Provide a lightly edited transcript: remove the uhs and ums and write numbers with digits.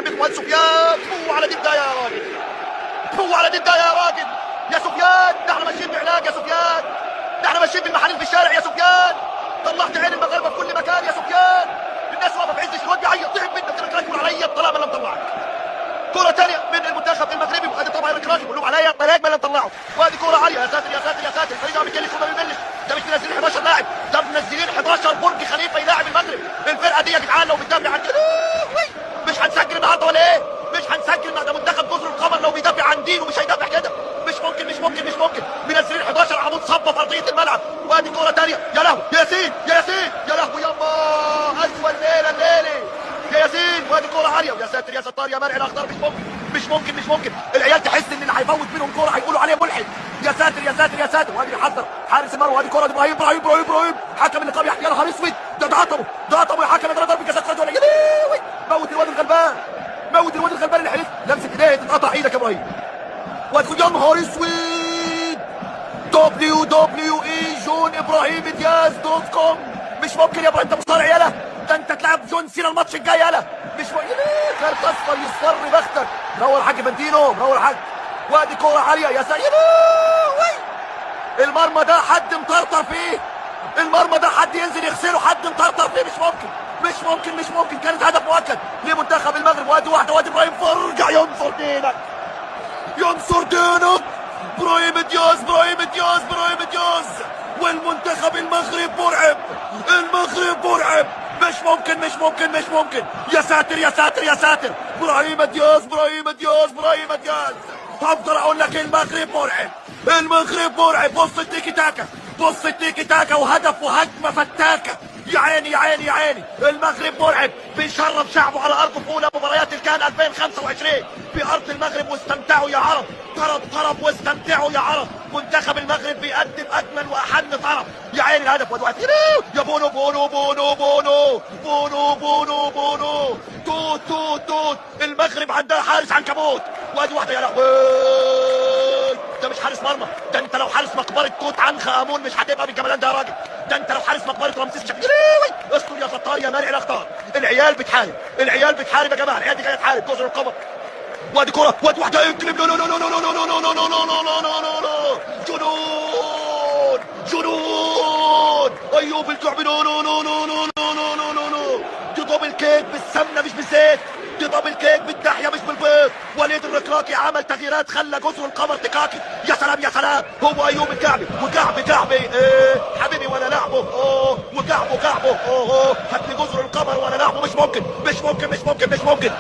بإخوان سفيان. فو على دي بداية يا راجل، فو على دي بداية يا راجل يا سفيان. نحن ماشيين بعلاج يا سفيان، نحن ماشيين بالمحاليل في الشارع يا سفيان. طلعت عين المغاربة في كل مكان يا سفيان. الناس واقفة في عز الواد بيعيط، تعب منك الركراكي بيقول عليا الطلاق ما لم طلعك. كرة ثانية من المنتخب المغربي، وادي طبعا الركراكي بيقول لهم عليا الطلاق ما لم طلعه. وادي كرة عالية، يا ساتر يا ساتر يا ساتر. الفريق عم يكلف وما بيبلش. ده مش منزلين 11 لاعب، ده منزلين 11 برج خليفة يلاعب المغرب. الفرقة دي يا جدعان لو بتدافع عن مش هنسجل النهارده ولا ايه؟ مش هنسجل. ده منتخب جزر القمر لو بيدافع عن دينه مش هيدافع كده. مش ممكن مش ممكن مش ممكن. منزلين 11 عمود صبه في ارضيه الملعب. وادي كوره ثانيه، يا لهوي يا ياسين يا ياسين يا لهوي يما اسوء الليله الليله يا ياسين. وادي كوره عاليه، ويا ساتر يا ستار يا مرعي الاخضر. مش ممكن مش ممكن مش ممكن. العيال تحس ان اللي هيفوت منهم كوره هيقولوا عليه ملحد. يا ساتر يا ساتر يا ساتر. وادي بيحضر حارس المرمى. وادي كوره ابراهيم ابراهيم ابراهيم ابراهيم. حكم اللقاء يحكي يا نهار اسود، ده عطبه يا حكم. ده ضرب جزاء ولا يلوي. موت الواد الغلبان، موت الواد الغلبان اللي حلف لمسه ايديه تتقطع ايدك يا ابراهيم. وادخل يا نهار اسود. WWE جون ابراهيم دياز .com. مش ممكن يا ابراهيم، انت مصارع يالا، ده انت تلعب جون سينا الماتش الجاي يالا. مش ممكن. كارت اصفر يصفر بختك. منور حاج فانتينو، منور حاج. وادي كوره عاليه يا سيدي. المرمى ده حد مطرطر فيه، المرمى ده حد ينزل يغسله، حد مطرطر فيه. مش ممكن مش ممكن مش ممكن. كانت هدف مؤكد لمنتخب المغرب. وادي واحده، وادي ابراهيم فرجع ينصر دينك، ينصر دينك. ابراهيم دياز ابراهيم دياز ابراهيم دياز. والمنتخب المغرب مرعب، المغرب مرعب. مش ممكن مش ممكن مش ممكن. يا ساتر يا ساتر يا ساتر. ابراهيم دياز ابراهيم دياز ابراهيم دياز. هفضل اقول لك المغرب مرعب، المغرب مرعب. بص التيكي تاكا، بص التيكي تاكا، وهدف وهجمه فتاكه. يا عيني يا عيني يا عيني. المغرب مرعب، بيشرف شعبه على ارضه في اولى مباريات الكان 2025 في ارض المغرب. واستمتعوا يا عرب، طرب واستمتعوا يا عرب. منتخب المغرب بيقدم اجمل واحن طرب. يا عيني الهدف ودلوقتي يا بونو بونو بونو بونو بونو بونو بونو. توت توت توت. المغرب عندها حارس عنكبوت. وادي واحده يا لهوي، ده مش حارس مرمى، ده انت لو حارس مقبره توت عنخ امون مش هتبقى بالجمالان ده يا راجل. ده انت لو حارس مقبره رمسيس شكلي. استر يا ستار يا مرعي الاخطار. العيال بتحارب، العيال بتحارب يا جماعه. العيال دي جايه تحارب جزر القمر. وادي كره، وادي واحده يقلب. جنون جنون. ايوب الجعبي. دي دبل كيك بالسمنه مش بالزيت، دي دبل كيك بالدحيه مش بالبيض. وليد الركراكي عمل تغييرات خلى جزر القمر تكاكي. يا سلام يا سلام. هو ايوب الكعبي، وكعبي ايه حبيبي وانا لعبه. وكعبه هات لي جزر القمر وانا لعبه. مش ممكن مش ممكن مش ممكن مش ممكن.